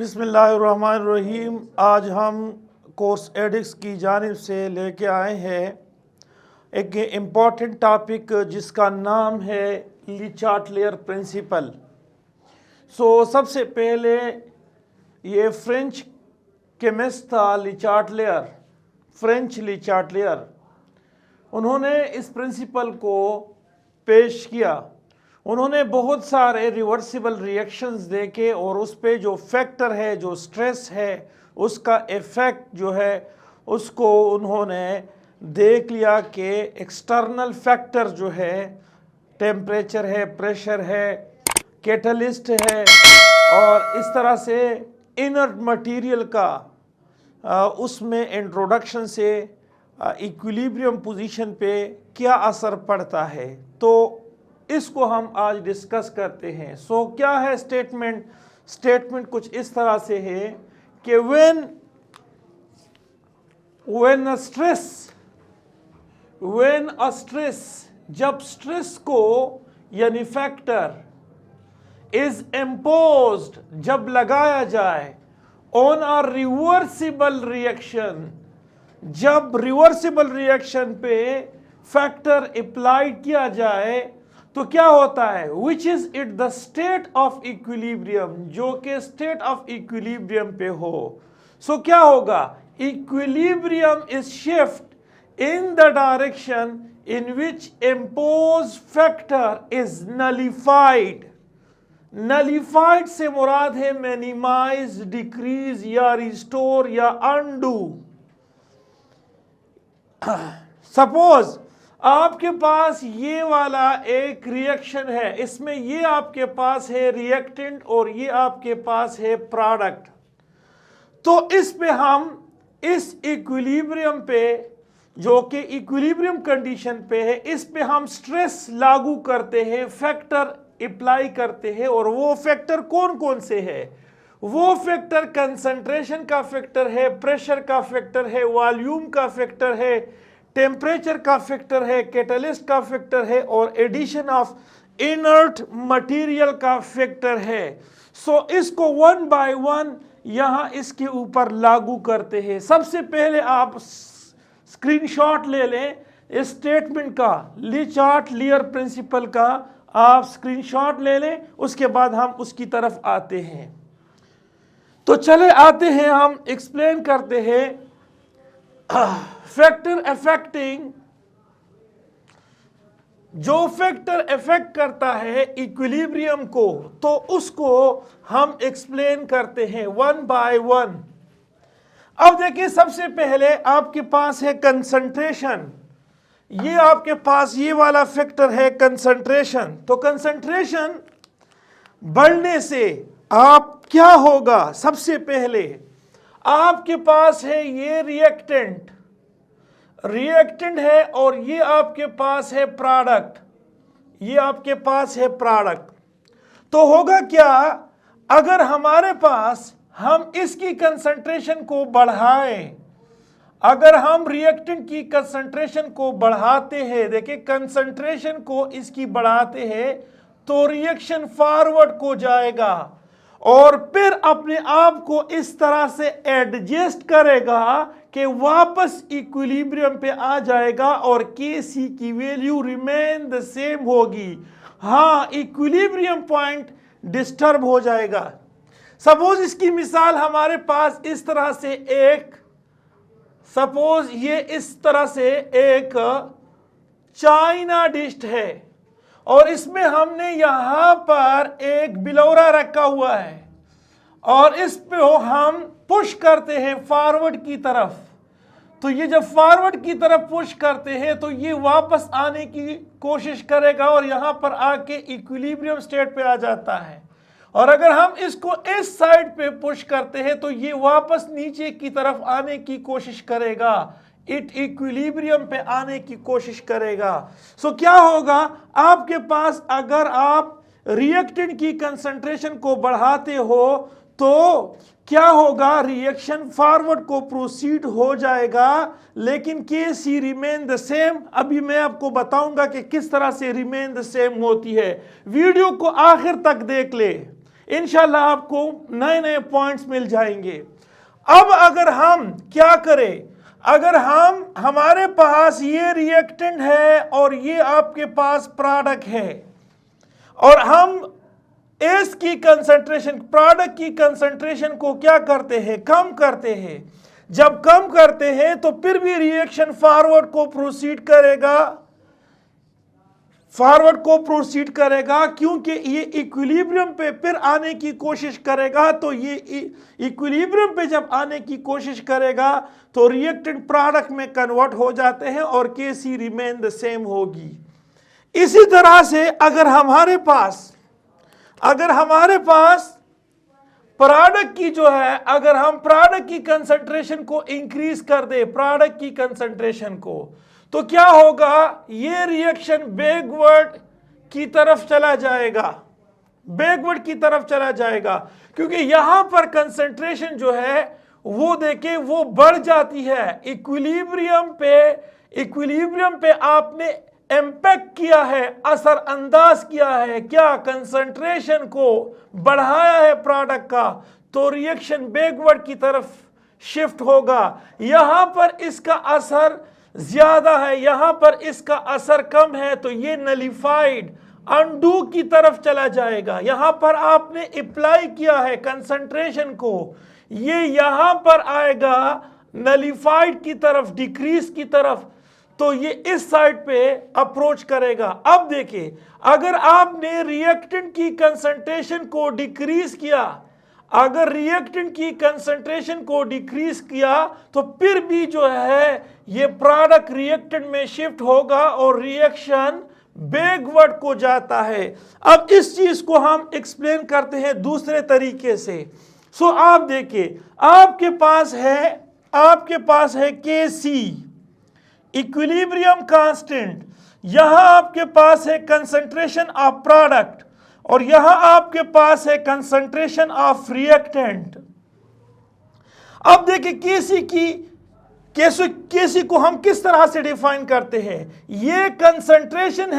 बिस्मिल्लाहिर्रहमानिर्रहीम। आज हम कोर्स एडिक्स की जानिब से लेके आए हैं एक इम्पॉर्टेंट टॉपिक जिसका नाम है ली चाटलियर प्रिंसिपल। सबसे पहले ये फ्रेंच केमिस्ट था ली चाटलियर, फ्रेंच ली चाटलियर। उन्होंने इस प्रिंसिपल को पेश किया। उन्होंने बहुत सारे रिवर्सिबल रिएक्शंस देखे और उस पे जो फैक्टर है, जो स्ट्रेस है, उसका इफ़ेक्ट जो है उसको उन्होंने देख लिया कि एक्सटर्नल फैक्टर जो है, टेम्परेचर है, प्रेशर है, कैटलिस्ट है, और इस तरह से इनर्ट मटेरियल का उसमें इंट्रोडक्शन से इक्विलिब्रियम पोजीशन पे क्या असर पड़ता है, तो इसको हम आज डिस्कस करते हैं। क्या है स्टेटमेंट कुछ इस तरह से है कि व्हेन अ स्ट्रेस, जब स्ट्रेस को यानी फैक्टर इज इम्पोज्ड, जब लगाया जाए ऑन अ रिवर्सिबल रिएक्शन, जब रिवर्सिबल रिएक्शन पे फैक्टर अप्लाई किया जाए तो क्या होता है, which is it the state of equilibrium, जो कि स्टेट ऑफ इक्विलिब्रियम पे हो। क्या होगा, equilibrium is shift in the direction in which impose factor is nullified. Nullified से मुराद है मिनिमाइज, डिक्रीज या रिस्टोर या अनडू। सपोज आपके पास ये वाला एक रिएक्शन है, इसमें ये आपके पास है रिएक्टेंट और ये आपके पास है प्रोडक्ट। तो इस पे हम इस इक्विलिब्रियम पे, जो कि इक्विलिब्रियम कंडीशन पे है, इस पे हम स्ट्रेस लागू करते हैं, फैक्टर अप्लाई करते हैं। और वो फैक्टर कौन कौन से है? वो फैक्टर कंसंट्रेशन का फैक्टर है, प्रेशर का फैक्टर है, वॉल्यूम का फैक्टर है, टेम्परेचर का फैक्टर है, कैटलिस्ट का फैक्टर है, और एडिशन ऑफ इनर्ट मटेरियल का फैक्टर है। इसको वन बाय वन यहां इसके ऊपर लागू करते हैं। सबसे पहले आप स्क्रीनशॉट ले लें इस स्टेटमेंट का, ली चाटलियर प्रिंसिपल का आप स्क्रीनशॉट ले लें, उसके बाद हम उसकी तरफ आते हैं। तो चले आते हैं, हम एक्सप्लेन करते हैं फैक्टर अफेक्टिंग, जो फैक्टर अफेक्ट करता है इक्विलिब्रियम को, तो उसको हम एक्सप्लेन करते हैं वन बाय वन। अब देखिए, सबसे पहले आपके पास है कंसंट्रेशन। ये आपके पास ये वाला फैक्टर है कंसंट्रेशन। तो कंसंट्रेशन बढ़ने से आप क्या होगा, सबसे पहले आपके पास है ये रिएक्टेंट है, और ये आपके पास है प्रोडक्ट, ये आपके पास है प्रोडक्ट। तो होगा क्या, अगर हमारे पास हम इसकी कंसंट्रेशन को बढ़ाएं, अगर हम रिएक्टेंट की कंसंट्रेशन को बढ़ाते हैं, देखिए कंसंट्रेशन को इसकी बढ़ाते हैं, तो रिएक्शन फॉरवर्ड को जाएगा और फिर अपने आप को इस तरह से एडजस्ट करेगा कि वापस इक्विलिब्रियम पे आ जाएगा और Kc की वैल्यू रिमेन द सेम होगी। हाँ, इक्विलिब्रियम पॉइंट डिस्टर्ब हो जाएगा। सपोज इसकी मिसाल हमारे पास इस तरह से एक, सपोज ये इस तरह से एक चाइना डिश है और इसमें हमने यहां पर एक बिलौरा रखा हुआ है और इस पे हम पुश करते हैं फॉरवर्ड की तरफ। तो ये जब फॉरवर्ड की तरफ पुश करते हैं तो ये वापस आने की कोशिश करेगा और यहां पर आके इक्विलिब्रियम स्टेट पे आ जाता है। और अगर हम इसको इस साइड पे पुश करते हैं तो ये वापस नीचे की तरफ आने की कोशिश करेगा, इक्विलिब्रियम पे आने की कोशिश करेगा। क्या होगा, आपके पास अगर आप रिएक्टेंट की कंसंट्रेशन को बढ़ाते हो तो क्या होगा, रिएक्शन फॉरवर्ड को प्रोसीड हो जाएगा, लेकिन Kc रिमेन द सेम। अभी मैं आपको बताऊंगा कि किस तरह से रिमेन द सेम होती है। वीडियो को आखिर तक देख ले, इंशाल्लाह आपको नए नए पॉइंट्स मिल जाएंगे। अब अगर हम क्या करें, अगर हमारे पास ये रिएक्टेंट है और ये आपके पास प्रोडक्ट है और हम इस की कंसंट्रेशन, प्रोडक्ट की कंसंट्रेशन को क्या करते हैं, कम करते हैं। जब कम करते हैं तो फिर भी रिएक्शन फॉरवर्ड को प्रोसीड करेगा, क्योंकि ये इक्विलिब्रियम पे फिर आने की कोशिश करेगा। तो ये इक्विलिब्रियम पे जब आने की कोशिश करेगा तो रिएक्टेंट प्रोडक्ट में कन्वर्ट हो जाते हैं और Kc रिमेन द सेम होगी। इसी तरह से अगर हमारे पास प्रोडक्ट की जो है, अगर हम प्रोडक्ट की कंसंट्रेशन को इंक्रीज कर दे, प्रोडक्ट की कंसंट्रेशन को, तो क्या होगा, ये रिएक्शन बैकवर्ड की तरफ चला जाएगा, क्योंकि यहां पर कंसंट्रेशन जो है वो देखे वो बढ़ जाती है। इक्विलिब्रियम पे आपने इम्पैक्ट किया है, असर अंदाज किया है, क्या कंसंट्रेशन को बढ़ाया है प्रोडक्ट का, तो रिएक्शन बैकवर्ड की तरफ शिफ्ट होगा। यहां पर इसका असर ज्यादा है, यहां पर इसका असर कम है, तो ये नलिफाइड अनडू की तरफ चला जाएगा। यहां पर आपने अप्लाई किया है कंसंट्रेशन को, ये यहां पर आएगा नलिफाइड की तरफ, डिक्रीज की तरफ, तो ये इस साइड पे अप्रोच करेगा। अब देखिए, अगर आपने रिएक्टेंट की कंसंट्रेशन को डिक्रीज किया, अगर रिएक्टेंट की कंसंट्रेशन को डिक्रीज किया तो फिर भी जो है ये प्रोडक्ट रिएक्टेंट में शिफ्ट होगा और रिएक्शन बैकवर्ड को जाता है। अब इस चीज को हम एक्सप्लेन करते हैं दूसरे तरीके से। सो आप देखिए, आपके पास है Kc इक्विलिब्रियम कांस्टेंट, यहां आपके पास है कंसंट्रेशन ऑफ प्रोडक्ट और यहां आपके पास है कंसंट्रेशन ऑफ रिएक्टेंट। अब देखिए Kc को हम किस तरह से डिफाइन करते हैं। ये कंसंट्रेशन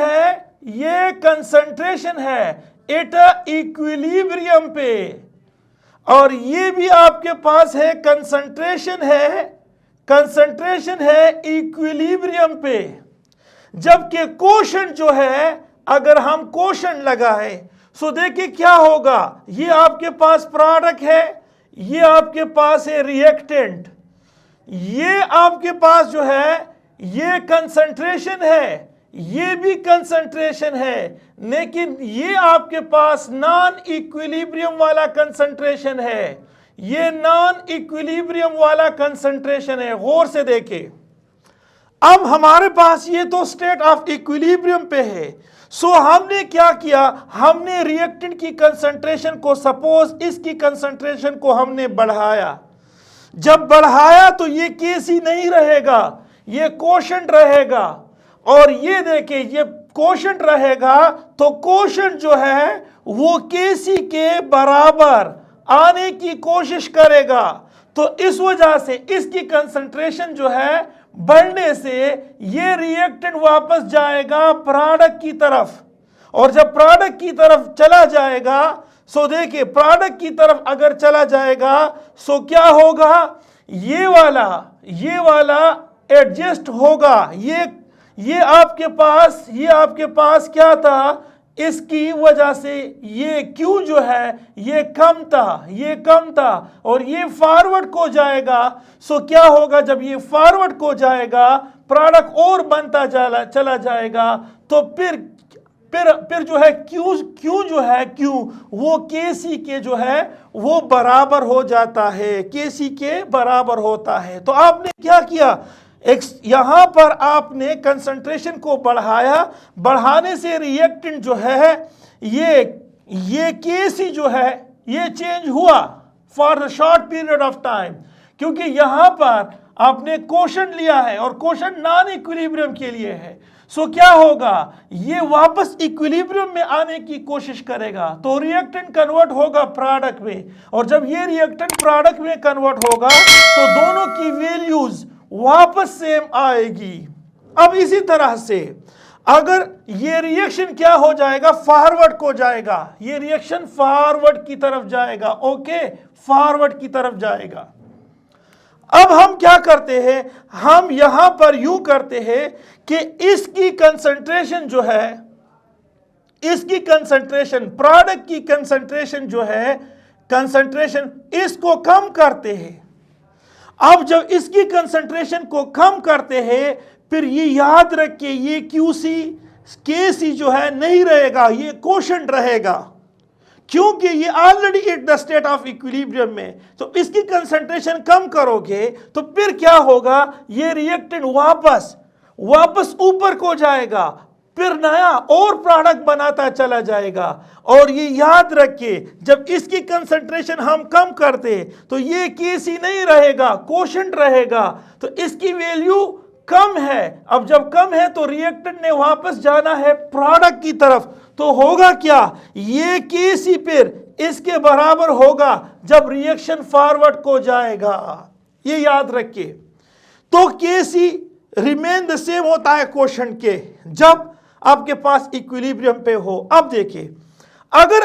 है एट इक्विलिब्रियम पे, और ये भी आपके पास है कंसंट्रेशन है इक्विलिब्रियम पे। जबकि कोशेंट जो है, अगर हम कोशेंट लगाए सो देखिए क्या होगा, ये आपके पास प्रोडक्ट है, ये आपके पास है रिएक्टेंट, ये आपके पास जो है ये कंसंट्रेशन है, ये भी कंसंट्रेशन है, लेकिन ये आपके पास नॉन इक्विलिब्रियम वाला कंसंट्रेशन है, ये नॉन इक्विलिब्रियम वाला कंसंट्रेशन है। गौर से देखें, अब हमारे पास ये तो स्टेट ऑफ इक्विलिब्रियम पे है। सो हमने क्या किया, हमने रिएक्टेंट की कंसंट्रेशन को, सपोज इसकी कंसंट्रेशन को हमने बढ़ाया। जब बढ़ाया तो ये Kc नहीं रहेगा, ये कोशेंट रहेगा, और ये देखिए ये कोशेंट रहेगा तो कोशेंट जो है वो Kc के बराबर आने की कोशिश करेगा। तो इस वजह से इसकी कंसंट्रेशन जो है बढ़ने से ये रिएक्टेंट वापस जाएगा प्रोडक्ट की तरफ, और जब प्रोडक्ट की तरफ चला जाएगा, सो देखिए प्रोडक्ट की तरफ अगर चला जाएगा सो क्या होगा, ये वाला एडजस्ट होगा। ये आपके पास क्या था, इसकी वजह से ये Q जो है ये कम था और ये फॉरवर्ड को जाएगा। सो क्या होगा, जब ये फॉरवर्ड को जाएगा प्रोडक्ट और बनता चला जाएगा, तो फिर जो है Q वो Kc के जो है वो बराबर हो जाता है, Kc के बराबर होता है। तो आपने क्या किया, यहां पर आपने कंसंट्रेशन को बढ़ाने से रिएक्टेंट जो है ये Kc जो है ये चेंज हुआ for the short period of time, क्योंकि यहां पर आपने कोशेंट लिया है और कोशेंट नॉन इक्विलिब्रियम के लिए है। सो क्या होगा, ये वापस इक्विलिब्रियम में आने की कोशिश करेगा, तो रिएक्टेंट कन्वर्ट होगा प्रोडक्ट में, और जब ये रिएक्टेंट प्रोडक्ट में कन्वर्ट होगा तो दोनों की वैल्यूज वापस सेम आएगी। अब इसी तरह से अगर ये रिएक्शन क्या हो जाएगा, फॉरवर्ड को जाएगा, ये रिएक्शन फॉरवर्ड की तरफ जाएगा, ओके, फॉरवर्ड की तरफ जाएगा। अब हम क्या करते हैं, हम यहां पर यूं करते हैं कि इसकी कंसंट्रेशन जो है, इसकी कंसंट्रेशन, प्रोडक्ट की कंसंट्रेशन जो है, कंसंट्रेशन इसको कम करते हैं। अब जब इसकी कंसंट्रेशन को कम करते हैं, फिर ये याद रखिए ये QC KC जो है नहीं रहेगा, ये कोशेंट रहेगा, क्योंकि ये already eight the state of equilibrium में। तो इसकी कंसंट्रेशन कम करोगे तो फिर क्या होगा, ये रिएक्टेंट वापस ऊपर को जाएगा, फिर नया और प्रोडक्ट बनाता चला जाएगा। और ये याद रखिए जब इसकी कंसंट्रेशन हम कम करते तो ये KC नहीं रहेगा, कोशेंट रहेगा, तो इसकी वैल्यू कम है। अब जब कम है तो रिएक्टेंट ने वापस जाना है प्रोडक्ट की तरफ, तो होगा क्या, ये KC फिर इसके बराबर होगा जब रिएक्शन फॉरवर्ड को जाएगा, ये याद रखिए। तो KC रिमेन द सेम होता है कोशेंट के जब आपके पास इक्विलिब्रियम पे हो। अब देखिए अगर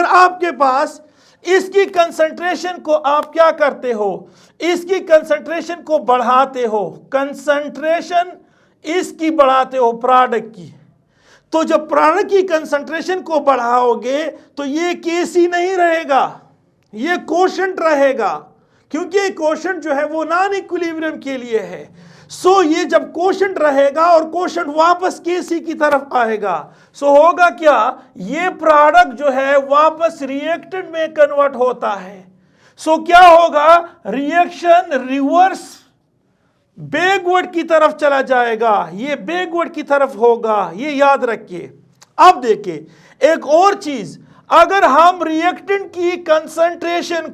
आपके पास इसकी कंसंट्रेशन को आप क्या करते हो, इसकी कंसंट्रेशन को बढ़ाते हो, कंसंट्रेशन इसकी बढ़ाते हो प्रोडक्ट की, तो जब प्रोडक्ट की कंसंट्रेशन को बढ़ाओगे तो ये KC नहीं रहेगा, ये कोशेंट रहेगा, क्योंकि कोशेंट जो है वो नॉन इक्विलिब्रियम के लिए है। सो ये जब कोशेंट रहेगा और कोशेंट वापस KC की तरफ आएगा, सो होगा क्या, ये प्रोडक्ट जो है वापस रिएक्टेंट में कन्वर्ट होता है। सो क्या होगा, रिएक्शन रिवर्स बैकवर्ड की तरफ चला जाएगा, ये बैकवर्ड की तरफ होगा, ये याद रखिए। अब देखिए एक और चीज, अगर हम रिएक्टेंट की कंसंट्रेशन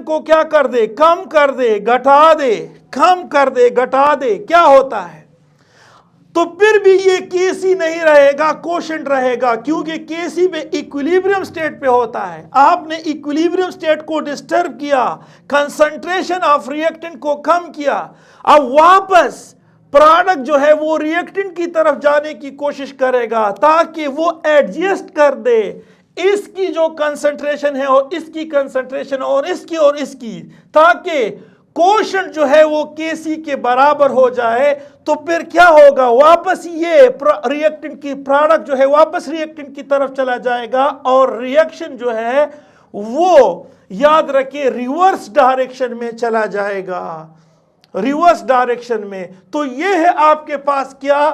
को क्या कर दे, कम कर दे, घटा दे, कम कर दे, घटा दे, क्या होता है, तो फिर भी ये KC नहीं रहेगा, कोशेंट रहेगा, क्योंकि KC पे इक्विलिब्रियम स्टेट पे होता है। आपने इक्विलिब्रियम स्टेट को डिस्टर्ब किया, कंसंट्रेशन ऑफ रिएक्टेंट को कम किया, अब वापस प्रोडक्ट जो है वो रिएक्टेंट की तरफ जाने की कोशिश करेगा ताकि वो एडजस्ट कर दे इसकी जो कंसंट्रेशन है और इसकी कंसंट्रेशन और इसकी, ताकि कोशेंट जो है वो KC के बराबर हो जाए। तो फिर क्या होगा, वापस ये रिएक्टेंट की प्रोडक्ट जो है वापस रिएक्टेंट की तरफ चला जाएगा और रिएक्शन जो है वो याद रखिए रिवर्स डायरेक्शन में चला जाएगा, रिवर्स डायरेक्शन में। तो ये है आपके पास क्या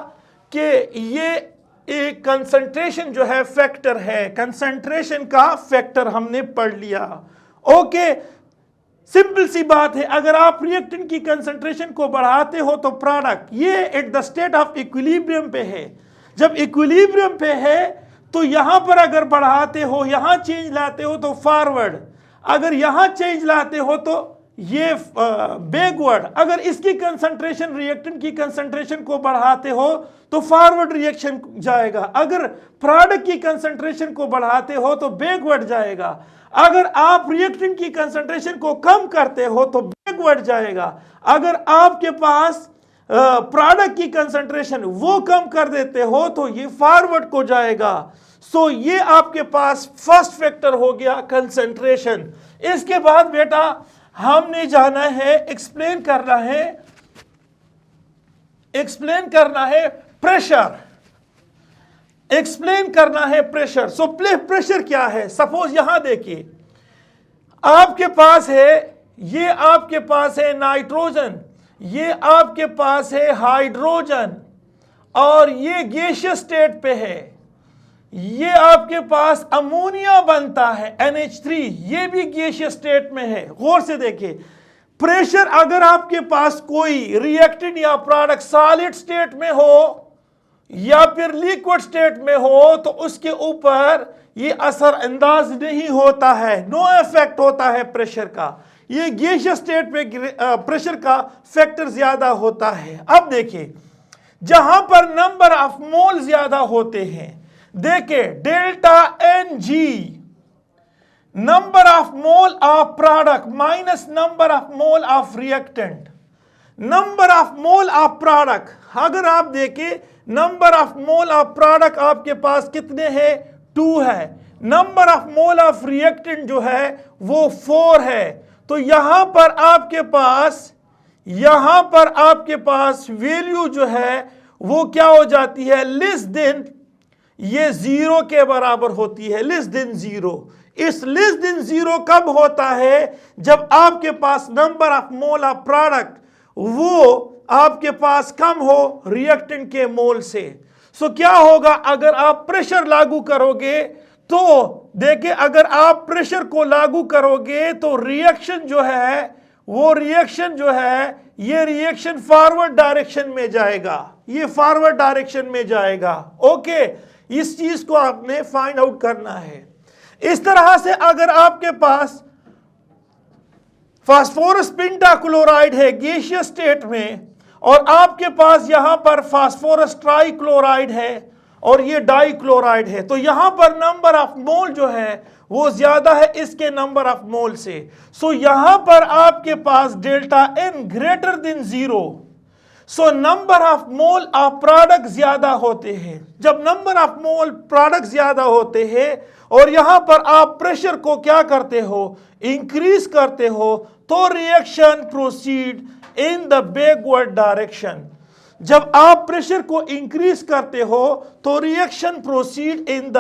कि ये एक कंसंट्रेशन जो है फैक्टर है, कंसंट्रेशन का फैक्टर हमने पढ़ लिया, ओके। सिंपल सी बात है, अगर आप रिएक्टेंट की कंसंट्रेशन को बढ़ाते हो तो प्रोडक्ट ये at the state of equilibrium पे है, जब इक्विलिब्रियम पे है तो यहां पर अगर बढ़ाते हो, यहां चेंज लाते हो तो फॉरवर्ड, अगर यहां चेंज लाते हो तो ये बैकवर्ड, अगर इसकी कंसंट्रेशन रिएक्टेंट की कंसंट्रेशन को बढ़ाते हो तो फॉरवर्ड रिएक्शन जाएगा, अगर प्रोडक्ट की कंसंट्रेशन को बढ़ाते हो तो बैकवर्ड जाएगा, अगर आप रिएक्टेंट की कंसंट्रेशन को कम करते हो तो बैकवर्ड जाएगा, अगर आपके पास प्रोडक्ट की कंसंट्रेशन वो कम कर देते हो तो ये फॉरवर्ड को जाएगा। सो ये आपके पास फर्स्ट फैक्टर हो गया कंसंट्रेशन। इसके बाद बेटा हमने जाना है, एक्सप्लेन करना है प्रेशर, एक्सप्लेन करना है प्रेशर। सो प्रेशर क्या है, सपोज यहां देखिए आपके पास है, ये आपके पास है नाइट्रोजन, ये आपके पास है हाइड्रोजन और ये गैसियस स्टेट पे है, ये आपके पास अमोनिया बनता है NH3, ये भी गैसियस स्टेट में है। गौर से देखिए प्रेशर, अगर आपके पास कोई रिएक्टेंट या प्रोडक्ट सॉलिड स्टेट में हो या फिर लिक्विड स्टेट में हो तो उसके ऊपर ये असर अंदाज नहीं होता है, नो इफेक्ट होता है प्रेशर का। ये गैसियस स्टेट पे प्रेशर का फैक्टर ज्यादा होता है। अब देखिए जहां पर नंबर ऑफ मोल ज्यादा होते हैं, देखिए delta NG, number of mole of product minus number of mole of reactant, number of mole of product, अगर आप देखें number of mole of product आपके पास कितने हैं, 2 है। Number of mole of reactant जो है वो 4 है। तो यहां पर आपके पास वैल्यू जो है वो क्या हो जाती है, लेस देन, ये 0 के बराबर होती है, लेस देन 0। इस लेस देन 0 कब होता है, जब आपके पास number of mole of product वो आपके पास कम हो रिएक्टेंट के मोल से। सो क्या होगा, अगर आप प्रेशर लागू करोगे तो देखिए, अगर आप प्रेशर को लागू करोगे तो रिएक्शन जो है वो रिएक्शन जो है ये रिएक्शन फॉरवर्ड डायरेक्शन में जाएगा, ये फॉरवर्ड डायरेक्शन में जाएगा। ओके, इस चीज को आपने फाइंड आउट करना है। इस तरह से अगर आपके पास फास्फोरस पेंटाक्लोराइड है गैसियस स्टेट में, और आपके पास यहां पर फास्फोरस ट्राइक्लोराइड है और ये डाइक्लोराइड है, तो यहां पर नंबर ऑफ मोल जो है वो ज्यादा है इसके नंबर ऑफ मोल से। सो यहां पर आपके पास delta N greater than 0। So number of mole of product ज्यादा होते हैं। जब नंबर ऑफ मोल प्रोडक्ट ज्यादा होते हैं और यहां पर आप प्रेशर को क्या करते हो, इंक्रीज करते हो, तो reaction proceed in the backward direction. जब आप प्रेशर को इंक्रीज करते हो तो reaction proceed in the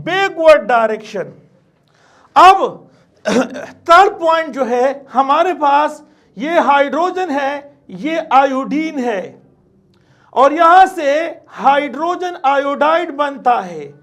backward direction. अब थर्ड पॉइंट जो है हमारे पास, ये हाइड्रोजन है, ये आयोडीन है, और यहां से हाइड्रोजन आयोडाइड बनता है।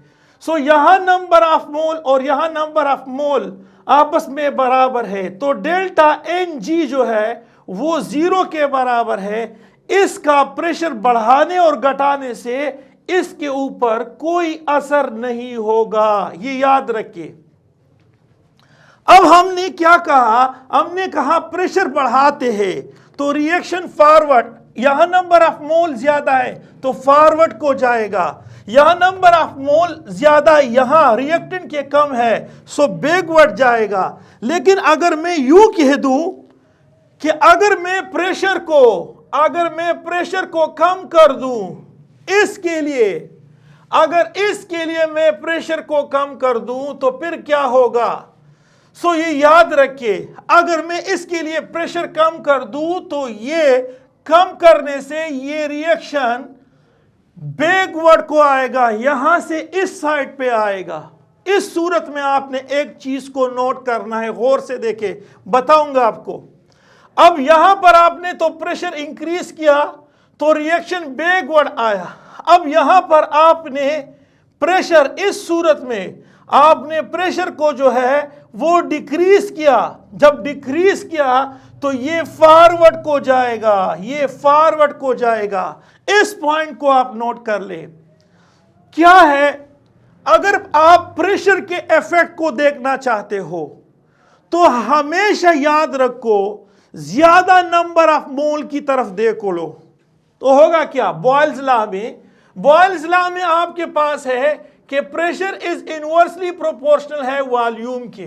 सो यहां नंबर ऑफ मोल और यहां नंबर ऑफ मोल आपस में बराबर है, तो डेल्टा एन जी जो है वो 0 के बराबर है। इसका प्रेशर बढ़ाने और घटाने से इसके ऊपर कोई असर नहीं होगा, ये याद रखिए। अब हमने क्या कहा, हमने कहा प्रेशर बढ़ाते हैं तो रिएक्शन फॉरवर्ड, यहां नंबर ऑफ मोल ज्यादा है तो फॉरवर्ड को जाएगा, यहां नंबर ऑफ मोल ज्यादा, यहां रिएक्टेंट के कम है सो बैकवर्ड जाएगा। लेकिन अगर मैं यूं कह दूं कि अगर मैं प्रेशर को कम कर दूं इसके लिए, अगर इसके लिए मैं प्रेशर को कम कर दूं तो फिर क्या होगा। सो ये याद रखिए, अगर मैं इसके लिए प्रेशर कम कर दूं तो ये कम करने से ये रिएक्शन बैकवर्ड को आएगा, यहां से इस साइड पे आएगा। इस सूरत में आपने एक चीज को नोट करना है, गौर से देखे, बताऊंगा आपको। अब यहां पर आपने तो प्रेशर इंक्रीज किया तो रिएक्शन बैकवर्ड आया। अब यहां पर आपने प्रेशर, इस सूरत में आपने प्रेशर को जो है वो डिक्रीज किया। जब डिक्रीज किया तो ये फॉरवर्ड को जाएगा, ये फॉरवर्ड को जाएगा। इस पॉइंट को आप नोट कर ले। क्या है, अगर आप प्रेशर के इफेक्ट को देखना चाहते हो तो हमेशा याद रखो ज्यादा नंबर ऑफ मोल की तरफ देखो लो, तो होगा क्या, बॉयल्स लॉ में आपके पास है कि प्रेशर इज इनवर्सली प्रोपोर्शनल है वॉल्यूम के।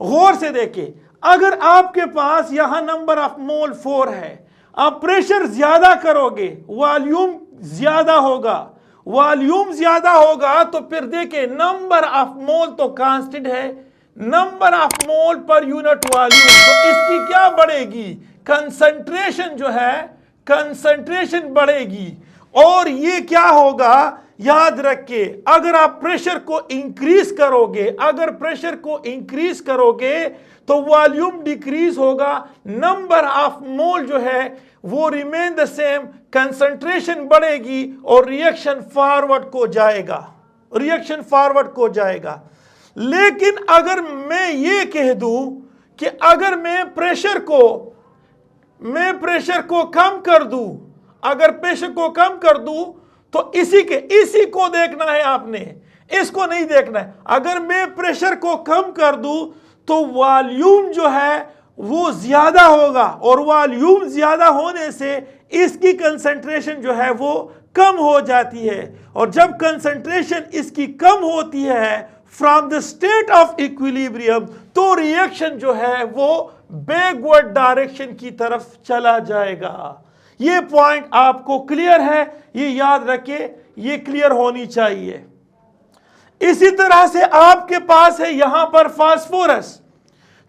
गौर से देखिए, अगर आपके पास यहां नंबर ऑफ मोल 4 है, आप प्रेशर ज्यादा करोगे वॉल्यूम ज्यादा होगा, वॉल्यूम ज्यादा होगा तो फिर देखिए नंबर ऑफ मोल तो कांस्टेंट है, number of mole per unit volume, तो इसकी क्या बढ़ेगी, कंसंट्रेशन जो है, कंसंट्रेशन बढ़ेगी। और ये क्या होगा, याद रखिए, अगर आप प्रेशर को इंक्रीज करोगे, अगर प्रेशर को इंक्रीज करोगे तो वॉल्यूम डिक्रीज होगा, नंबर ऑफ मोल जो है वो रिमेन द सेम, कंसंट्रेशन बढ़ेगी और रिएक्शन फॉरवर्ड को जाएगा, रिएक्शन फॉरवर्ड को जाएगा। लेकिन अगर मैं ये कह दूं कि अगर मैं प्रेशर को कम कर दूं, अगर प्रेशर को कम कर दूं तो इसी को देखना है आपने, इसको नहीं देखना है। अगर मैं प्रेशर को कम कर दूं तो वॉल्यूम जो है वो ज्यादा होगा, और वॉल्यूम ज्यादा होने से इसकी कंसंट्रेशन जो है वो कम हो जाती है, और जब कंसंट्रेशन इसकी कम होती है from the state of equilibrium, तो रिएक्शन जो है वो बैकवर्ड डायरेक्शन की तरफ चला जाएगा। ये पॉइंट आपको क्लियर है, ये याद रखिए, ये क्लियर होनी चाहिए। इसी तरह से आपके पास है यहां पर फास्फोरस,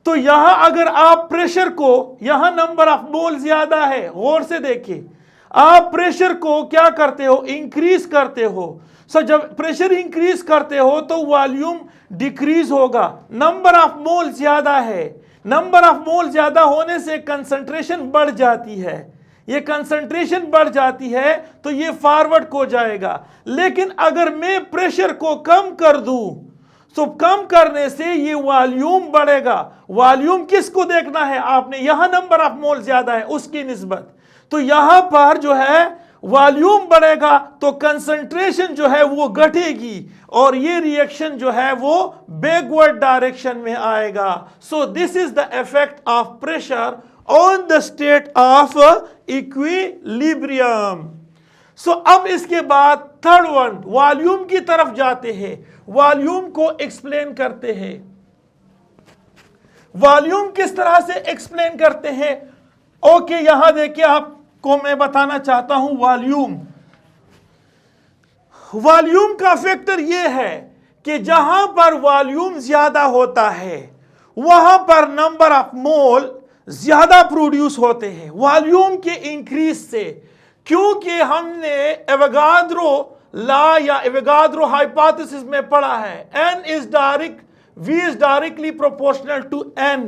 तो यहां अगर आप प्रेशर को, यहां नंबर ऑफ मोल ज्यादा है, गौर से देखिए, आप प्रेशर को क्या करते हो, इंक्रीज करते हो। सो जब प्रेशर इंक्रीज करते हो तो वॉल्यूम डिक्रीज होगा, नंबर ऑफ मोल ज्यादा है, नंबर ऑफ मोल ज्यादा होने से कंसंट्रेशन बढ़ जाती है, ये कंसंट्रेशन बढ़ जाती है तो ये फॉरवर्ड को जाएगा। लेकिन अगर मैं प्रेशर को कम कर दूं तो कम करने से ये वॉल्यूम बढ़ेगा। वॉल्यूम किसको देखना है आपने, यहां नंबर ऑफ मोल ज्यादा है उसकी निस्बत, तो यहां पर जो है वॉल्यूम बढ़ेगा तो कंसंट्रेशन जो है वो घटेगी और ये रिएक्शन जो है वो बैकवर्ड डायरेक्शन में आएगा। So this is the effect of pressure on the state of equilibrium. So अब इसके बाद थर्ड वन, वॉल्यूम की तरफ जाते हैं, वॉल्यूम को एक्सप्लेन करते हैं। वॉल्यूम किस तरह से एक्सप्लेन करते हैं, ओके यहां देखिए, आपको मैं बताना चाहता हूं वॉल्यूम का फैक्टर यह है कि जहां पर वॉल्यूम ज्यादा होता है वहां पर नंबर ऑफ मोल ज्यादा प्रोड्यूस होते हैं वॉल्यूम के इंक्रीज से, क्योंकि हमने एवोगाड्रो लॉ या एवोगाड्रो हाइपोथेसिस में पढ़ा है n is direct, v is directly proportional to n।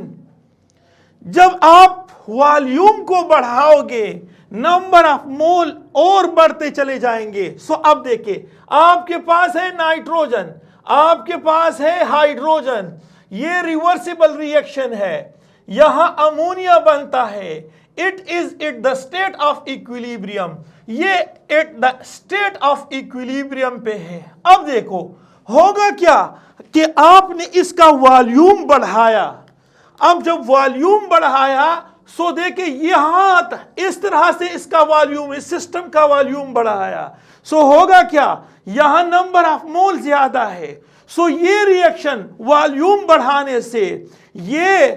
जब आप वॉल्यूम को बढ़ाओगे नंबर ऑफ मोल और बढ़ते चले जाएंगे। सो अब देखिए, आपके पास है नाइट्रोजन, आपके पास है हाइड्रोजन, ये रिवर्सिबल रिएक्शन है, यहां अमोनिया बनता है, it is at the state of equilibrium, ये at the state of equilibrium पे है। अब देखो होगा क्या कि आपने इसका वॉल्यूम बढ़ाया, अब जब वॉल्यूम बढ़ाया सो देखिए यहां इस तरह से इसका वॉल्यूम, इस सिस्टम का वॉल्यूम बढ़ाया, सो होगा क्या, यहां नंबर ऑफ मोल ज्यादा है, सो ये रिएक्शन वॉल्यूम बढ़ाने से ये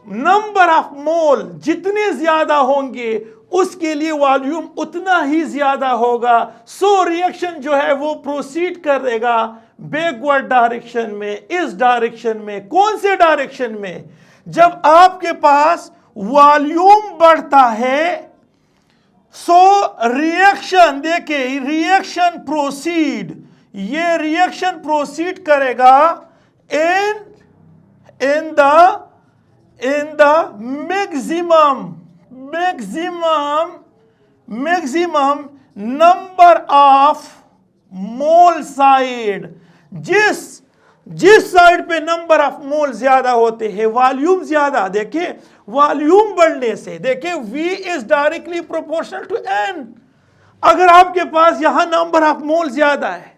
नंबर ऑफ मोल जितने ज्यादा होंगे उसके लिए वॉल्यूम उतना ही ज्यादा होगा। सो रिएक्शन जो है वो प्रोसीड करेगा बैकवर्ड डायरेक्शन में, इस डायरेक्शन में। कौन से डायरेक्शन में, जब आपके पास वॉल्यूम बढ़ता है सो रिएक्शन, देखिए रिएक्शन प्रोसीड, ये रिएक्शन प्रोसीड करेगा in the maximum number of mole side, जिस साइड पे नंबर ऑफ मोल ज्यादा होते हैं, वॉल्यूम ज्यादा, देखिए वॉल्यूम बढ़ने से, देखिए V is directly proportional to n। अगर आपके पास यहां नंबर ऑफ मोल ज्यादा है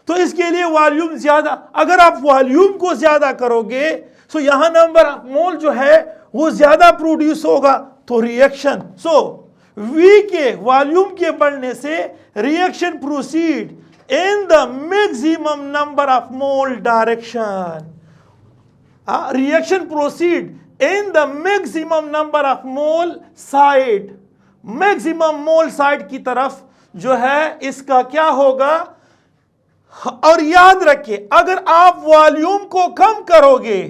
तो इसके लिए वॉल्यूम ज्यादा, अगर आप वॉल्यूम को ज्यादा करोगे तो यहां नंबर ऑफ मोल जो है वो ज्यादा प्रोड्यूस होगा, तो रिएक्शन, सो V के वॉल्यूम के बढ़ने से reaction proceed in the maximum number of mole direction, reaction proceed in the maximum number of mole side, maximum mole side की तरफ जो है इसका क्या होगा। और याद रखिए अगर आप वॉल्यूम को कम करोगे,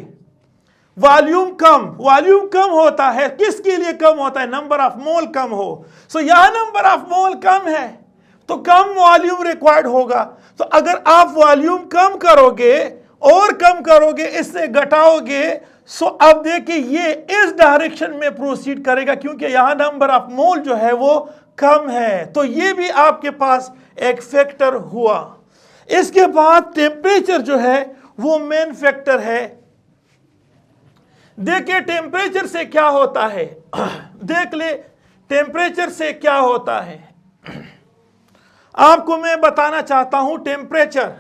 वॉल्यूम कम होता है, किसके लिए कम होता है, नंबर ऑफ मोल कम हो, सो यहां नंबर ऑफ मोल कम है तो कम वॉल्यूम रिक्वायर्ड होगा। तो अगर आप वॉल्यूम कम करोगे और कम करोगे, इससे घटाओगे, सो अब देखिए ये इस डायरेक्शन में प्रोसीड करेगा क्योंकि यहां नंबर ऑफ मोल जो है वो कम है। तो ये भी आपके पास एक फैक्टर हुआ। इसके बाद टेम्परेचर जो है वो मेन फैक्टर है। देखिए टेम्परेचर से क्या होता है, देख ले टेम्परेचर से क्या होता है, आपको मैं बताना चाहता हूं। टेम्परेचर,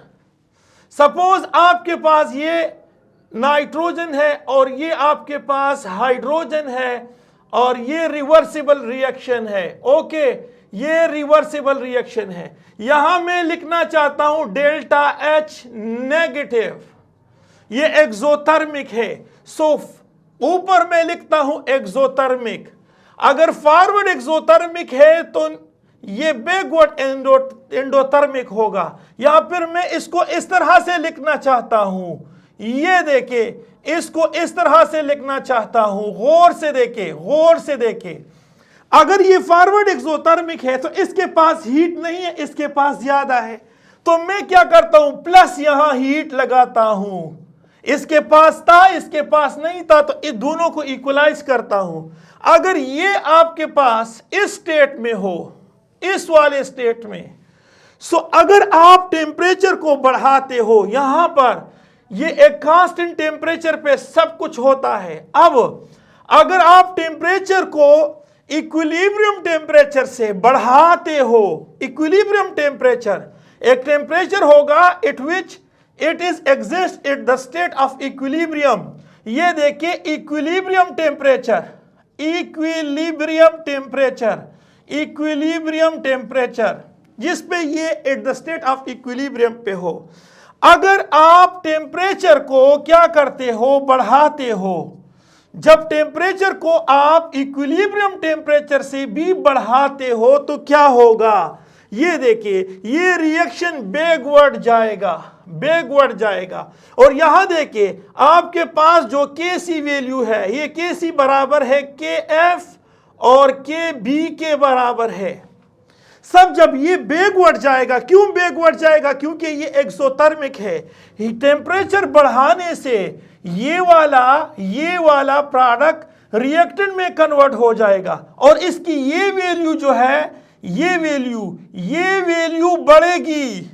सपोज आपके पास ये नाइट्रोजन है और ये आपके पास हाइड्रोजन है और ये रिवर्सिबल रिएक्शन है, ओके, ये रिवर्सिबल रिएक्शन है। यहां मैं लिखना चाहता हूं डेल्टा H नेगेटिव, ये एक्सोथर्मिक है। सो ऊपर मैं लिखता हूं एक्सोथर्मिक। अगर फॉरवर्ड एक्सोथर्मिक है तो ये बैकवर्ड एंडोथर्मिक होगा। या फिर मैं इसको इस तरह से लिखना चाहता हूं, ये देखे, इसको इस तरह से लिखना चाहता हूं, गौर से देखे, गौर से देखे। अगर ये फॉरवर्ड एक्सोथर्मिक है तो इसके पास हीट नहीं है, इसके पास ज्यादा है, तो मैं क्या करता हूं, प्लस यहां हीट लगाता हूं। इसके पास था, इसके पास नहीं था, तो इन दोनों को इक्वलाइज करता हूं। अगर ये आपके पास इस स्टेट में हो, इस वाले स्टेट में, सो अगर आप टेम्परेचर को बढ़ाते हो, यहां पर ये एक कांस्टेंट टेम्परेचर पे सब कुछ होता है। अब अगर आप टेम्परेचर को इक्विलिब्रियम टेम्परेचर से बढ़ाते हो, इक्विलिब्रियम टेम्परेचर, एक टेम्परेचर होगा it which it is exist at the state of equilibrium. ये देखिए equilibrium temperature, equilibrium temperature, equilibrium temperature, जिस पे ये at the state of equilibrium पे हो। अगर आप टेम्परेचर को क्या करते हो, बढ़ाते हो, जब टेम्परेचर को आप इक्विलिब्रियम टेम्परेचर से भी बढ़ाते हो तो क्या होगा, ये देखिए, ये रिएक्शन बैकवर्ड जाएगा, बैकवर्ड जाएगा। और यहां देखिए आपके पास जो Kc वैल्यू है, ये Kc बराबर है Kf और Kb के बराबर है। सब जब ये बैकवर्ड जाएगा, क्यों बैकवर्ड जाएगा, क्योंकि ये एक्सोथर्मिक है। टेम्परेचर बढ़ाने से ये वाला प्रोडक्ट रिएक्टेंट में कन्वर्ट हो जाएगा और इसकी ये वैल्यू जो है, ये वैल्यू बढ़ेगी,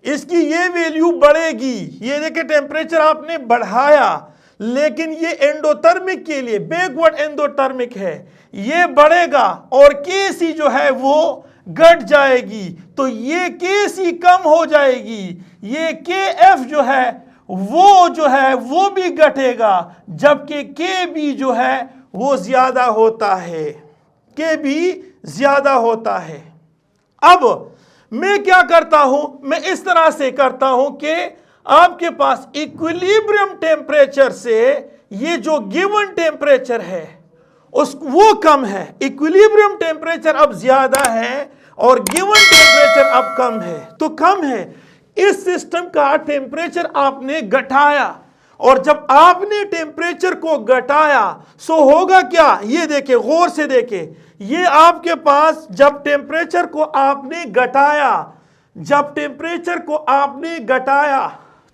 इसकी ये वैल्यू बढ़ेगी। ये देखिए टेम्परेचर आपने बढ़ाया, लेकिन ये एंडोथर्मिक के लिए बैकवर्ड एंडोथर्मिक है, ये बढ़ेगा और Kc जो है वो घट जाएगी, तो ये Kc कम हो जाएगी, ये Kf जो है वो भी घटेगा, जबकि Kb जो है वो ज्यादा होता है, Kb ज्यादा होता है। अब मैं क्या करता हूं, मैं इस तरह से करता हूं कि आपके पास इक्विलिब्रियम टेम्परेचर से ये जो गिवन टेम्परेचर है वो कम है, इक्विलिब्रियम टेम्परेचर अब ज्यादा है और गिवन टेम्परेचर अब कम है, तो कम है। इस सिस्टम का टेम्परेचर आपने घटाया और जब आपने टेम्परेचर को घटाया सो होगा क्या, ये देखे, गौर से देखे, ये आपके पास जब टेम्परेचर को आपने घटाया, जब टेम्परेचर को आपने घटाया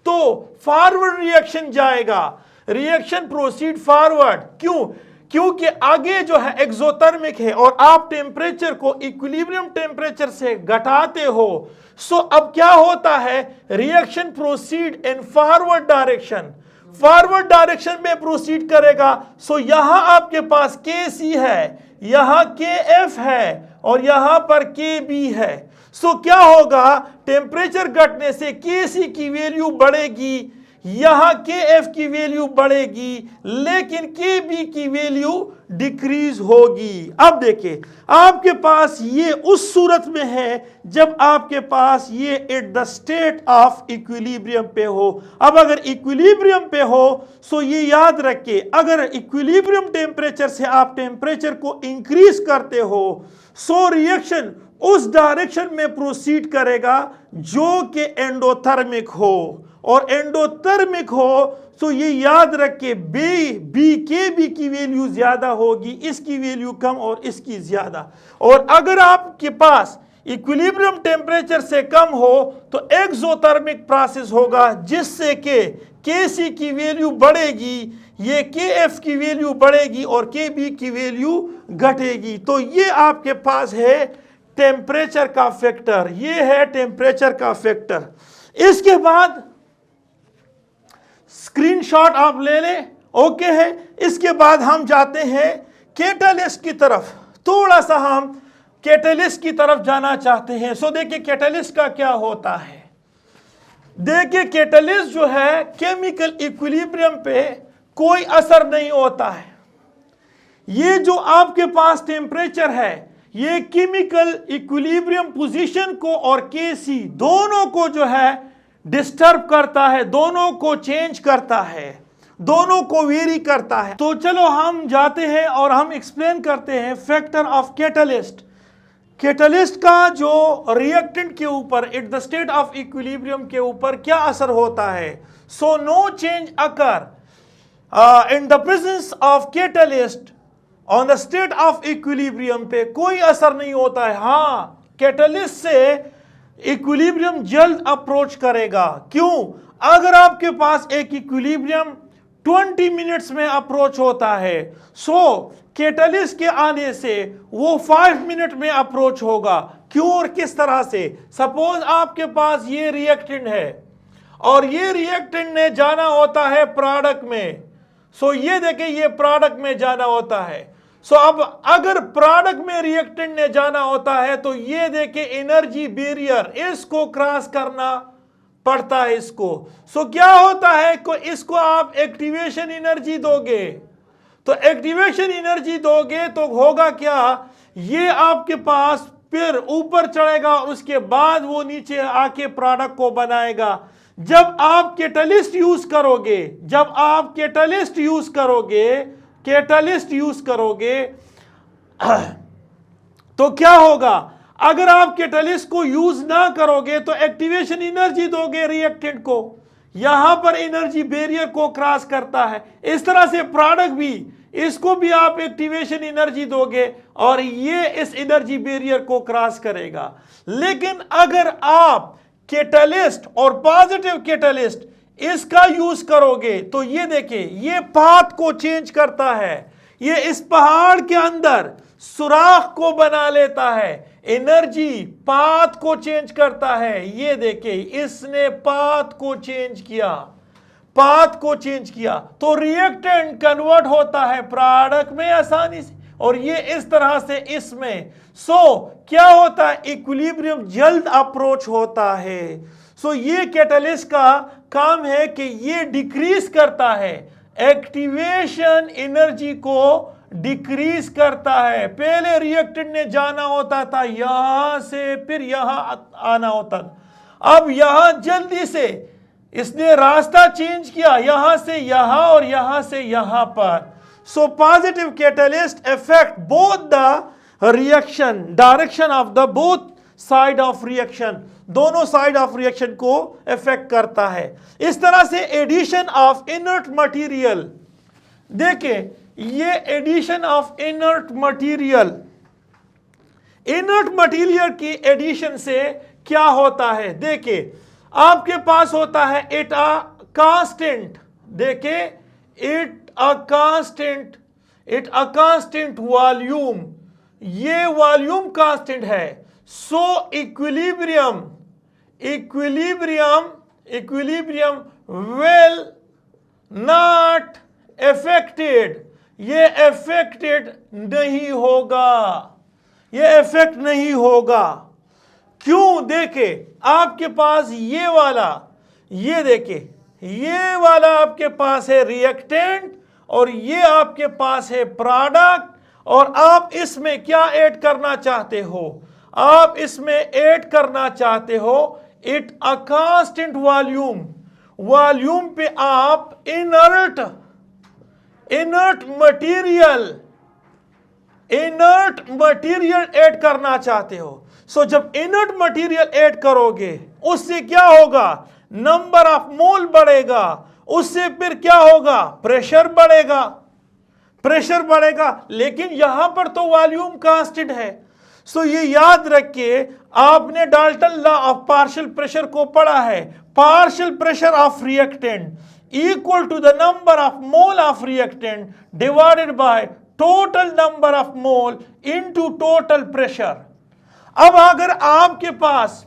तो फॉरवर्ड रिएक्शन जाएगा, रिएक्शन प्रोसीड फॉरवर्ड। क्यों, क्योंकि आगे जो है एक्सोथर्मिक है और आप टेम्परेचर को इक्विलिब्रियम टेम्परेचर से घटाते हो, सो अब क्या होता है, reaction proceed in forward direction, forward direction में प्रोसीड करेगा। सो यहां आपके पास Kc है, यहां Kf है और यहां पर Kb है। सो क्या होगा, टेम्परेचर घटने से Kc की वैल्यू बढ़ेगी, यहां Kf की वैल्यू बढ़ेगी, लेकिन Kb की वैल्यू डिक्रीज होगी। अब देखिए आपके पास ये उस सूरत में है जब आपके पास ये at the state of equilibrium पे हो। अब अगर इक्विलिब्रियम पे हो सो ये याद रखिए, अगर इक्विलिब्रियम टेम्परेचर से आप टेम्परेचर को इंक्रीज करते हो सो रिएक्शन उस डायरेक्शन में प्रोसीड करेगा जो कि एंडोथर्मिक हो, और एंडोथर्मिक हो तो ये याद रखे Kb की वैल्यू ज्यादा होगी, इसकी वैल्यू कम और इसकी ज्यादा। और अगर आपके पास इक्विलिब्रियम टेम्परेचर से कम हो तो एक्सोथर्मिक प्रोसेस होगा, जिससे कि Kc की वैल्यू बढ़ेगी, ये Kf की वैल्यू बढ़ेगी और Kb की वैल्यू घटेगी। तो ये आपके पास है टेम्परेचर का फैक्टर, ये है टेम्परेचर का फैक्टर। इसके बाद स्क्रीनशॉट आप ले लें, ओके है। इसके बाद हम जाते हैं कैटलिस्ट की तरफ, थोड़ा सा हम कैटलिस्ट की तरफ जाना चाहते हैं। सो देखिए कैटलिस्ट का क्या होता है। देखिए कैटलिस्ट जो है केमिकल इक्विलिब्रियम पे कोई असर नहीं होता है। ये जो आपके पास टेम्परेचर है ये केमिकल इक्विलिब्रियम पोजीशन को और Kc दोनों को जो है डिस्टर्ब करता है, दोनों को चेंज करता है, दोनों को वेरी करता है। तो चलो हम जाते हैं और हम एक्सप्लेन करते हैं फैक्टर ऑफ कैटलिस्ट। कैटलिस्ट का जो रिएक्टेंट के ऊपर at the state of equilibrium के ऊपर क्या असर होता है। So no change occur in the presence of catalyst on the state of equilibrium पे कोई असर नहीं होता है। हाँ, कैटलिस्ट से इक्विलिब्रियम जल्द अप्रोच करेगा। क्यों? अगर आपके पास एक इक्विलिब्रियम 20 मिनट्स में अप्रोच होता है, सो कैटलिस्ट के आने से वो 5 मिनट में अप्रोच होगा। क्यों और किस तरह से? सपोज आपके पास ये रिएक्टेंट है और ये रिएक्टेंट ने जाना होता है प्रोडक्ट में। सो ये देखें, ये प्रोडक्ट में जाना होता है। सो अब अगर प्रोडक्ट में रिएक्टेंट ने जाना होता है तो ये देखें एनर्जी बैरियर, इसको क्रॉस करना पड़ता है इसको। सो क्या होता है को इसको आप एक्टिवेशन एनर्जी दोगे, तो एक्टिवेशन एनर्जी दोगे तो होगा क्या, ये आपके पास फिर ऊपर चढ़ेगा और उसके बाद वो नीचे आके प्रोडक्ट को बनाएगा। जब आप कैटलिस्ट यूज करोगे, जब आप कैटलिस्ट यूज करोगे तो क्या होगा, अगर आप कैटलिस्ट को यूज ना करोगे तो एक्टिवेशन एनर्जी दोगे रिएक्टेंट को, यहां पर एनर्जी बैरियर को क्रॉस करता है। इस तरह से प्रोडक्ट भी, इसको भी आप एक्टिवेशन एनर्जी दोगे और ये इस एनर्जी बैरियर को क्रॉस करेगा। लेकिन अगर आप कैटलिस्ट और पॉजिटिव कैटलिस्ट इसका यूज करोगे तो ये देखिए, ये पाथ को चेंज करता है, ये इस पहाड़ के अंदर सुराख को बना लेता है, एनर्जी पाथ को चेंज करता है। ये देखिए, इसने पाथ को चेंज किया, तो रिएक्टेंट कन्वर्ट होता है प्रोडक्ट में आसानी से, और ये इस तरह से इसमें। सो क्या होता है, इक्विलिब्रियम जल्द अप्रोच होता है। सो ये कैटलिस्ट का काम है कि ये डिक्रीज करता है, एक्टिवेशन एनर्जी को डिक्रीज करता है। पहले रिएक्टेंट ने जाना होता था यहां से, फिर यहां आना होता था, अब यहां जल्दी से इसने रास्ता चेंज किया, यहां से यहां और यहां से यहां पर। So positive catalyst affect both the reaction, direction of the both side of reaction, दोनों साइड ऑफ रिएक्शन को अफेक्ट करता है। इस तरह से एडिशन ऑफ इनर्ट मटेरियल, देखिए ये एडिशन ऑफ इनर्ट मटेरियल की एडिशन से क्या होता है। देखिए आपके पास होता है इट अ कांस्टेंट, देखिए इट अ कांस्टेंट वॉल्यूम, ये वॉल्यूम कांस्टेंट है। सो इक्विलिब्रियम विल नॉट अफेक्टेड, ये अफेक्टेड नहीं होगा, क्यों? देखे आपके पास ये वाला, ये देखे ये वाला आपके पास है रिएक्टेंट और ये आपके पास है प्रोडक्ट, और आप इसमें क्या ऐड करना चाहते हो, आप इसमें ऐड करना चाहते हो इट अ कांस्टेंट वॉल्यूम पे आप इनर्ट मटेरियल ऐड करना चाहते हो। सो जब इनर्ट मटेरियल ऐड करोगे उससे क्या होगा, नंबर ऑफ मोल बढ़ेगा, उससे फिर क्या होगा, प्रेशर बढ़ेगा, लेकिन यहां पर तो वॉल्यूम कांस्टेंट है। सो ये याद रखिए, आपने Dalton law of partial pressure को पढ़ा है। Partial pressure of reactant equal to the number of mole of reactant divided by total number of mole into total pressure. अब अगर आपके पास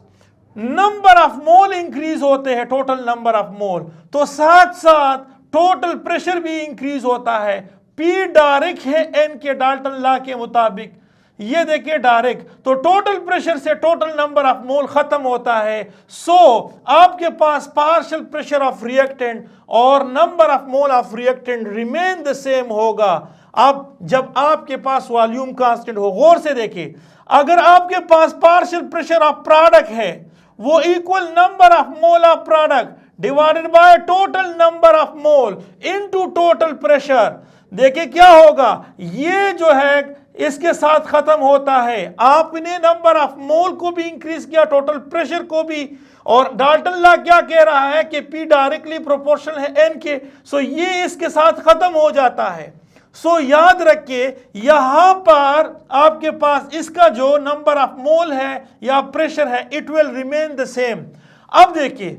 नंबर ऑफ मोल इंक्रीज होते हैं, टोटल नंबर ऑफ मोल, तो साथ साथ टोटल प्रेशर भी इंक्रीज होता है। पी डायरेक्ट है एन के डाल्टन लॉ के मुताबिक, ये देखिए डायरेक्ट, तो टोटल प्रेशर से टोटल नंबर ऑफ मोल खत्म होता है। सो आपके पास पार्शियल प्रेशर ऑफ रिएक्टेंट और number of mole of reactant remain the same होगा। अब जब आपके पास वॉल्यूम कांस्टेंट हो, गौर से देखिए, अगर आपके पास पार्शियल प्रेशर ऑफ प्रोडक्ट है वो equal number of mole of product divided by total number of mole into total pressure. देखिए क्या होगा, ये जो है इसके साथ खत्म होता है। आपने नंबर ऑफ मोल को भी इंक्रीज किया, टोटल प्रेशर को भी, और डाल्टन लॉ क्या कह रहा है कि P डायरेक्टली प्रोपोर्शनल है N के। सो ये इसके साथ खत्म हो जाता है। सो याद रखिए यहां पर आपके पास इसका जो नंबर ऑफ मोल है या प्रेशर है it will remain the same. अब देखिए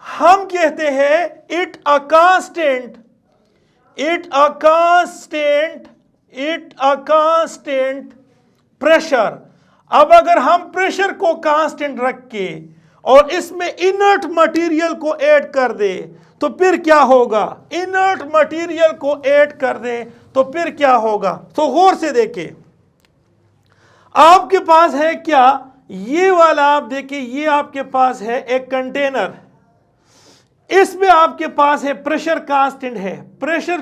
हम कहते हैं इट अ कांस्टेंट प्रेशर। अब अगर हम प्रेशर को कांस्टेंट रख के और इसमें इनर्ट मटेरियल को ऐड कर दे तो फिर क्या होगा, इनर्ट मटेरियल को ऐड कर दे तो फिर क्या होगा। तो गौर से देखिए, आपके पास है क्या, ये वाला आप देखिए, ये आपके पास है एक कंटेनर, इसमें आपके पास है प्रेशर कांस्टेंट है। प्रेशर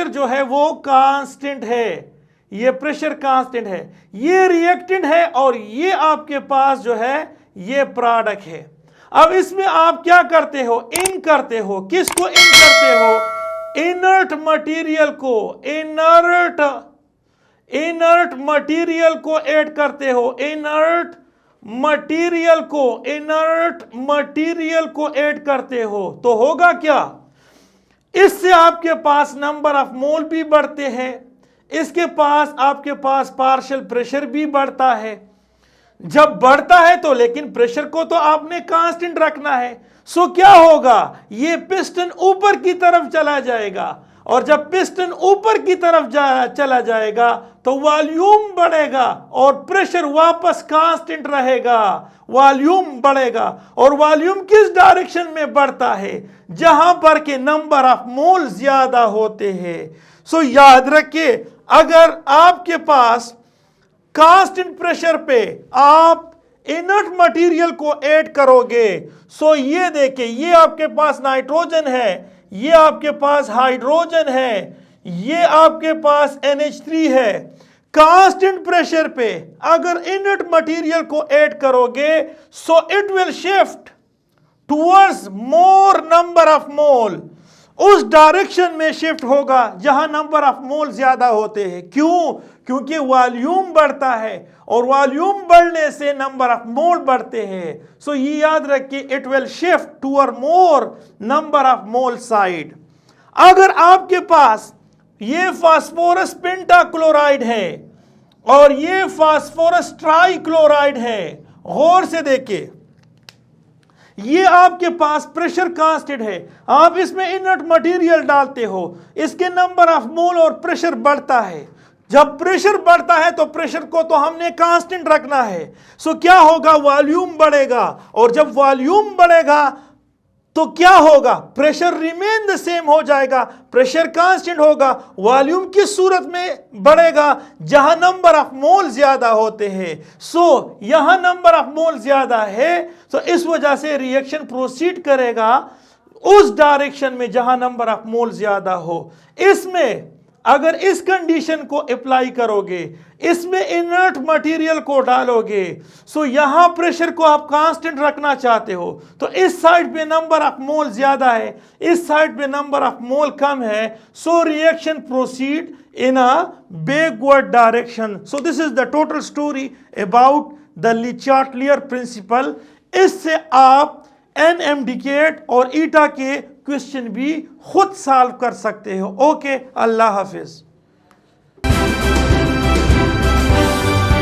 जो है वो कांस्टेंट है, ये प्रेशर कांस्टेंट है, ये रिएक्टेंट है और ये आपके पास जो है ये प्रोडक्ट है। अब इसमें आप क्या करते हो, इन करते हो, किसको इन करते हो, इनर्ट मटेरियल को, इनर्ट मटेरियल को ऐड करते हो, इनर्ट मटेरियल को ऐड करते हो। तो होगा क्या, इससे आपके पास नंबर ऑफ मोल भी बढ़ते हैं, इसके पास आपके पास पार्शियल प्रेशर भी बढ़ता है। जब बढ़ता है तो लेकिन प्रेशर को तो आपने कांस्टेंट रखना है। सो क्या होगा, ये पिस्टन ऊपर की तरफ चला जाएगा और जब पिस्टन ऊपर की तरफ चला जाएगा तो वॉल्यूम बढ़ेगा और प्रेशर वापस कांस्टेंट रहेगा, वॉल्यूम बढ़ेगा। और वॉल्यूम किस डायरेक्शन में बढ़ता है, जहां पर के नंबर ऑफ मोल ज्यादा होते हैं। सो याद रखिए अगर आपके पास कांस्टेंट प्रेशर पे आप इनर्ट मटेरियल को ऐड करोगे, सो ये देखिए ये आपके पास नाइट्रोजन है, ये आपके पास हाइड्रोजन है, ये आपके पास NH3 है। कांस्टेंट प्रेशर पे अगर इनर्ट मटेरियल को ऐड करोगे so it will shift towards more number of मोल, उस डायरेक्शन में शिफ्ट होगा जहां नंबर ऑफ मोल ज्यादा होते हैं। क्यों, क्योंकि वॉल्यूम बढ़ता है और वॉल्यूम बढ़ने से नंबर ऑफ मोल बढ़ते हैं। सो ये याद रखिए it will shift toward more number of mole side. अगर आपके पास ये फास्फोरस पेंटाक्लोराइड है और ये फास्फोरस ट्राइक्लोराइड है, गौर से देखिए ये आपके पास प्रेशर कांस्टेंट है, आप इसमें इनर्ट मटेरियल डालते हो, इसके नंबर ऑफ मोल और प्रेशर बढ़ता है। जब प्रेशर बढ़ता है तो प्रेशर को तो हमने कांस्टेंट रखना है। सो क्या होगा, वॉल्यूम बढ़ेगा और जब वॉल्यूम बढ़ेगा तो क्या होगा, प्रेशर रिमेन द सेम हो जाएगा, प्रेशर कांस्टेंट होगा। वॉल्यूम किस सूरत में बढ़ेगा, जहां नंबर ऑफ मोल ज्यादा होते हैं। सो यहां नंबर ऑफ मोल ज्यादा है तो इस वजह से रिएक्शन प्रोसीड करेगा उस डायरेक्शन में जहां नंबर ऑफ मोल ज्यादा हो। इसमें अगर इस कंडीशन को अप्लाई करोगे, इसमें इनर्ट मटेरियल को डालोगे, सो यहां प्रेशर को आप कांस्टेंट रखना चाहते हो तो इस साइड पे नंबर ऑफ मोल ज्यादा है, इस साइड पे नंबर ऑफ मोल कम है। So reaction proceed in a backward direction. So this is the total story about the ले चाटलियर प्रिंसिपल। इससे आप NMDCAT और ईटा के क्वेश्चन भी खुद सॉल्व कर सकते हो। ओके, अल्लाह हाफिज।